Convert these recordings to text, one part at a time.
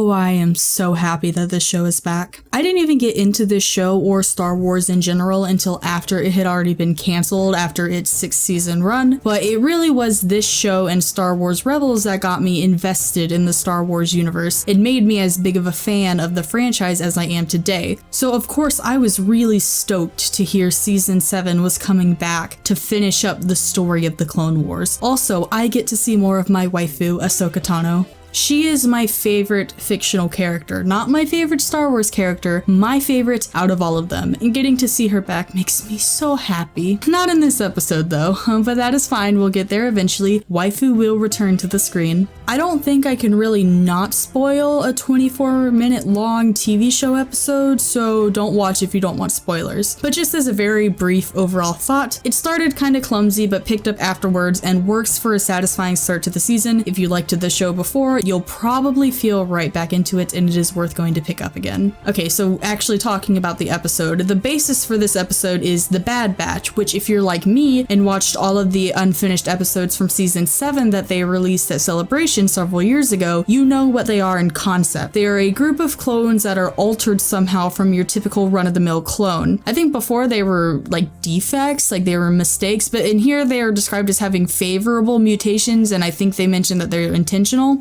Oh, I am so happy that this show is back. I didn't even get into this show or Star Wars in general until after it had already been canceled after its 6th season run, but it really was this show and Star Wars Rebels that got me invested in the Star Wars universe. It made me as big of a fan of the franchise as I am today. So of course I was really stoked to hear season 7 was coming back to finish up the story of the Clone Wars. Also, I get to see more of my waifu, Ahsoka Tano. She is my favorite fictional character, not my favorite Star Wars character, my favorite out of all of them, and getting to see her back makes me so happy. Not in this episode though, but that is fine, we'll get there eventually. Waifu will return to the screen. I don't think I can really not spoil a 24-minute long TV show episode, so don't watch if you don't want spoilers. But just as a very brief overall thought, it started kinda clumsy but picked up afterwards and works for a satisfying start to the season. If you liked the show before, you'll probably feel right back into it and it is worth going to pick up again. Okay, so actually talking about the episode, the basis for this episode is The Bad Batch, which if you're like me and watched all of the unfinished episodes from season 7 that they released at Celebration several years ago, you know what they are in concept. They are a group of clones that are altered somehow from your typical run-of-the-mill clone. I think before they were like defects, like they were mistakes, but in here they are described as having favorable mutations, and I think they mentioned that they're intentional.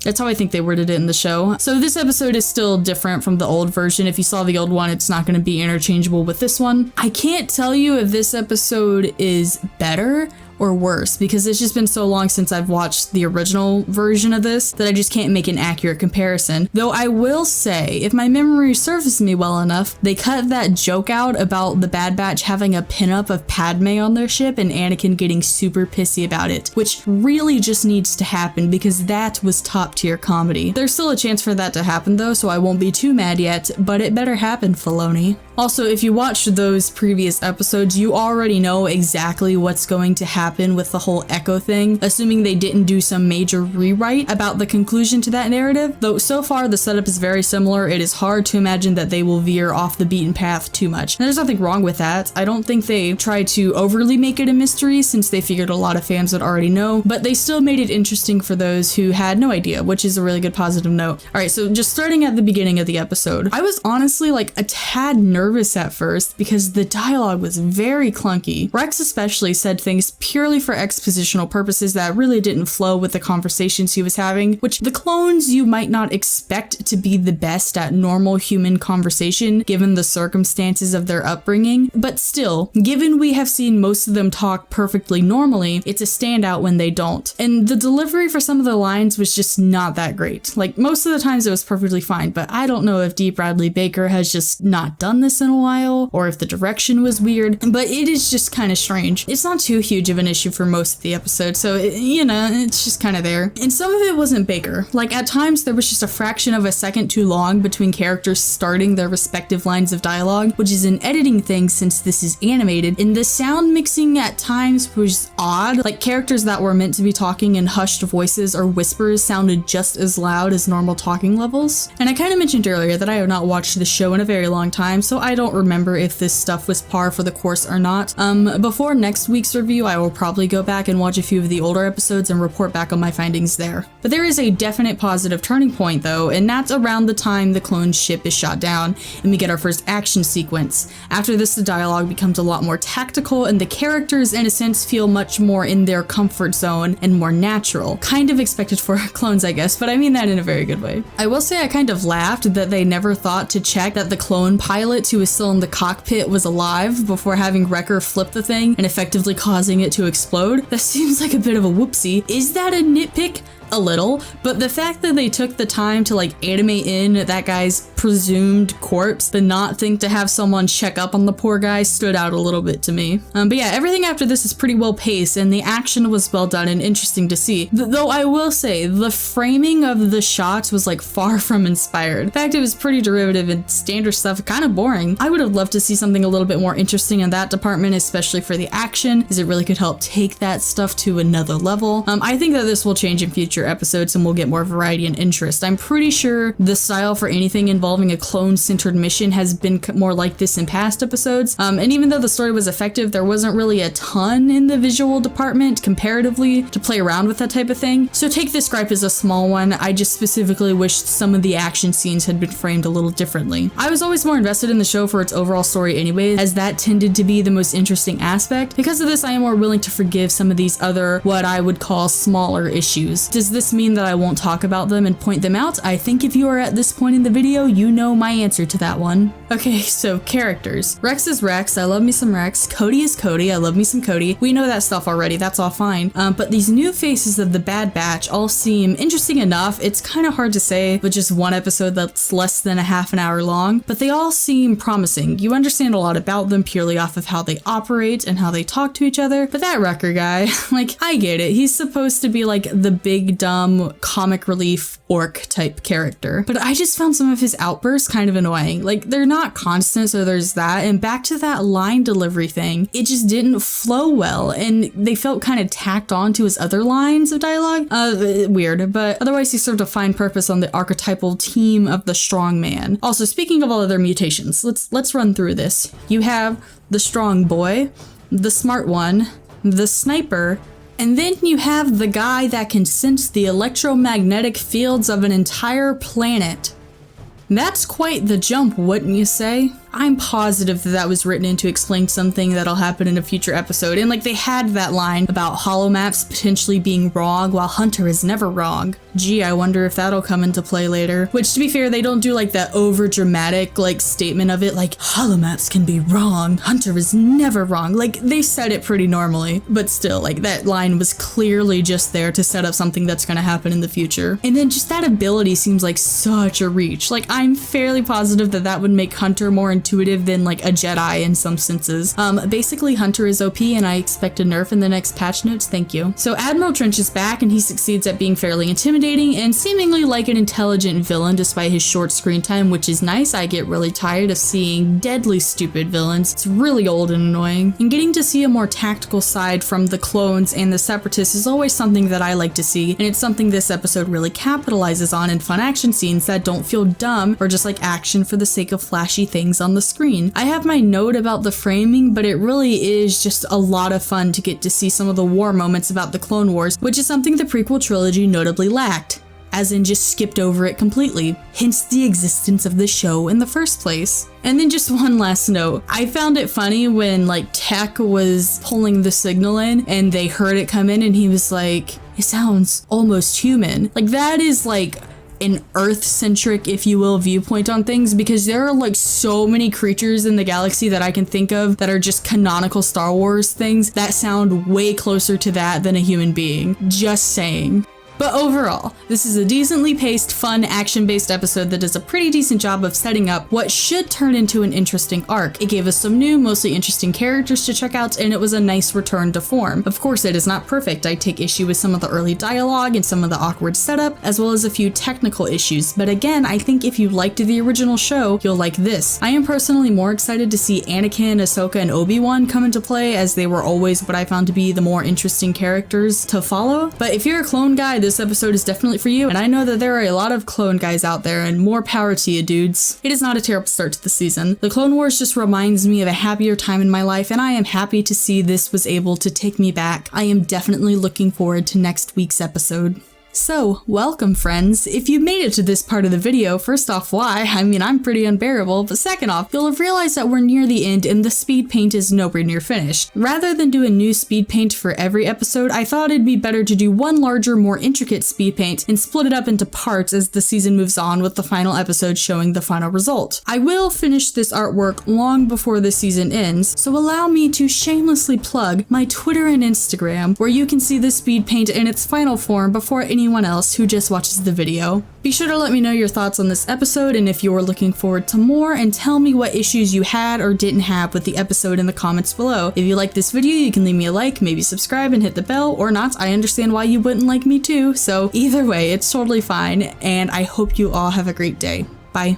That's how I think they worded it in the show. So this episode is still different from the old version. If you saw the old one, it's not going to be interchangeable with this one. I can't tell you if this episode is better or worse, because it's just been so long since I've watched the original version of this that I just can't make an accurate comparison. Though I will say, if my memory serves me well enough, they cut that joke out about the Bad Batch having a pinup of Padme on their ship and Anakin getting super pissy about it, which really just needs to happen because that was top tier comedy. There's still a chance for that to happen though, so I won't be too mad yet, but it better happen, Filoni. Also, if you watched those previous episodes, you already know exactly what's going to happen with the whole Echo thing, assuming they didn't do some major rewrite about the conclusion to that narrative. Though so far the setup is very similar, it is hard to imagine that they will veer off the beaten path too much. And there's nothing wrong with that. I don't think they tried to overly make it a mystery since they figured a lot of fans would already know, but they still made it interesting for those who had no idea, which is a really good positive note. Alright, so just starting at the beginning of the episode, I was honestly like a tad nervous at first because the dialogue was very clunky. Rex especially said things purely for expositional purposes that really didn't flow with the conversations he was having, which the clones you might not expect to be the best at normal human conversation given the circumstances of their upbringing, but still, given we have seen most of them talk perfectly normally, it's a standout when they don't. And the delivery for some of the lines was just not that great. Like most of the times it was perfectly fine, but I don't know if D. Bradley Baker has just not done this in a while or if the direction was weird, but it is just kind of strange. It's not too huge of an issue for most of the episode, so it's just kind of there. And some of it wasn't Baker. Like at times there was just a fraction of a second too long between characters starting their respective lines of dialogue, which is an editing thing since this is animated, and the sound mixing at times was odd. Like characters that were meant to be talking in hushed voices or whispers sounded just as loud as normal talking levels. And I kind of mentioned earlier that I have not watched the show in a very long time, so I don't remember if this stuff was par for the course or not. Before next week's review, I will probably go back and watch a few of the older episodes and report back on my findings there. But there is a definite positive turning point though, and that's around the time the clone ship is shot down and we get our first action sequence. After this, the dialogue becomes a lot more tactical and the characters in a sense feel much more in their comfort zone and more natural. Kind of expected for clones, I guess, but I mean that in a very good way. I will say I kind of laughed that they never thought to check that the clone pilot who was still in the cockpit was alive before having Wrecker flip the thing and effectively causing it to explode. That seems like a bit of a whoopsie. Is that a nitpick? A little, but the fact that they took the time to like animate in that guy's presumed corpse, but not think to have someone check up on the poor guy stood out a little bit to me. But yeah, everything after this is pretty well paced and the action was well done and interesting to see. Though I will say the framing of the shots was like far from inspired. In fact, it was pretty derivative and standard stuff, kind of boring. I would have loved to see something a little bit more interesting in that department, especially for the action, as it really could help take that stuff to another level. I think that this will change in future future episodes and we'll get more variety and interest. I'm pretty sure the style for anything involving a clone-centered mission has been more like this in past episodes. And even though the story was effective, there wasn't really a ton in the visual department comparatively to play around with that type of thing. So take this gripe as a small one. I just specifically wished some of the action scenes had been framed a little differently. I was always more invested in the show for its overall story anyway, as that tended to be the most interesting aspect. Because of this, I am more willing to forgive some of these other, what I would call smaller issues. Does this mean that I won't talk about them and point them out? I think if you are at this point in the video, you know my answer to that one. Okay, so characters. Rex is Rex. I love me some Rex. Cody is Cody. I love me some Cody. We know that stuff already. That's all fine. But these new faces of the Bad Batch all seem interesting enough. It's kind of hard to say with just one episode that's less than a half an hour long, but they all seem promising. You understand a lot about them purely off of how they operate and how they talk to each other. But that Wrecker guy, like, I get it. He's supposed to be like the big, dumb, comic relief orc type character. But I just found some of his outbursts kind of annoying. Like, they're not constant, so there's that. And back to that line delivery thing, it just didn't flow well, and they felt kind of tacked on to his other lines of dialogue. Weird, but otherwise he served a fine purpose on the archetypal team of the strong man. Also, speaking of all other mutations, let's run through this. You have the strong boy, the smart one, the sniper, and then you have the guy that can sense the electromagnetic fields of an entire planet. That's quite the jump, wouldn't you say? I'm positive that that was written in to explain something that'll happen in a future episode. And like, they had that line about holomaps potentially being wrong while Hunter is never wrong. Gee, I wonder if that'll come into play later. Which, to be fair, they don't do like that over dramatic like statement of it, like holomaps can be wrong, Hunter is never wrong. Like, they said it pretty normally, but still, like, that line was clearly just there to set up something that's gonna happen in the future. And then just that ability seems like such a reach. Like, I'm fairly positive that that would make Hunter more intuitive than like a Jedi in some senses. Basically, Hunter is OP and I expect a nerf in the next patch notes, thank you. So Admiral Trench is back and he succeeds at being fairly intimidating and seemingly like an intelligent villain despite his short screen time, which is nice. I get really tired of seeing deadly stupid villains. It's really old and annoying. And getting to see a more tactical side from the clones and the separatists is always something that I like to see, and it's something this episode really capitalizes on in fun action scenes that don't feel dumb or just like action for the sake of flashy things on the screen. I have my note about the framing, but it really is just a lot of fun to get to see some of the war moments about the Clone Wars, which is something the prequel trilogy notably lacked, as in just skipped over it completely, hence the existence of the show in the first place. And then just one last note, I found it funny when like Tech was pulling the signal in and they heard it come in and he was like, it sounds almost human. Like, that is like an Earth-centric, if you will, viewpoint on things, because there are like so many creatures in the galaxy that I can think of that are just canonical Star Wars things that sound way closer to that than a human being. Just saying. But overall, this is a decently paced, fun, action-based episode that does a pretty decent job of setting up what should turn into an interesting arc. It gave us some new, mostly interesting characters to check out, and it was a nice return to form. Of course, it is not perfect. I take issue with some of the early dialogue and some of the awkward setup, as well as a few technical issues. But again, I think if you liked the original show, you'll like this. I am personally more excited to see Anakin, Ahsoka, and Obi-Wan come into play, as they were always what I found to be the more interesting characters to follow. But if you're a clone guy, this episode is definitely for you, and I know that there are a lot of clone guys out there, and more power to you, dudes. It is not a terrible start to the season. The Clone Wars just reminds me of a happier time in my life, and I am happy to see this was able to take me back. I am definitely looking forward to next week's episode. So, welcome friends. If you made it to this part of the video, first off, why? I mean, I'm pretty unbearable, but second off, you'll have realized that we're near the end and the speed paint is nowhere near finished. Rather than do a new speed paint for every episode, I thought it'd be better to do one larger, more intricate speed paint and split it up into parts as the season moves on, with the final episode showing the final result. I will finish this artwork long before the season ends, so allow me to shamelessly plug my Twitter and Instagram, where you can see the speed paint in its final form before anyone else who just watches the video. Be sure to let me know your thoughts on this episode and if you're looking forward to more, and tell me what issues you had or didn't have with the episode in the comments below. If you like this video, you can leave me a like, maybe subscribe and hit the bell, or not. I understand why you wouldn't like me too, so either way, it's totally fine, and I hope you all have a great day. Bye.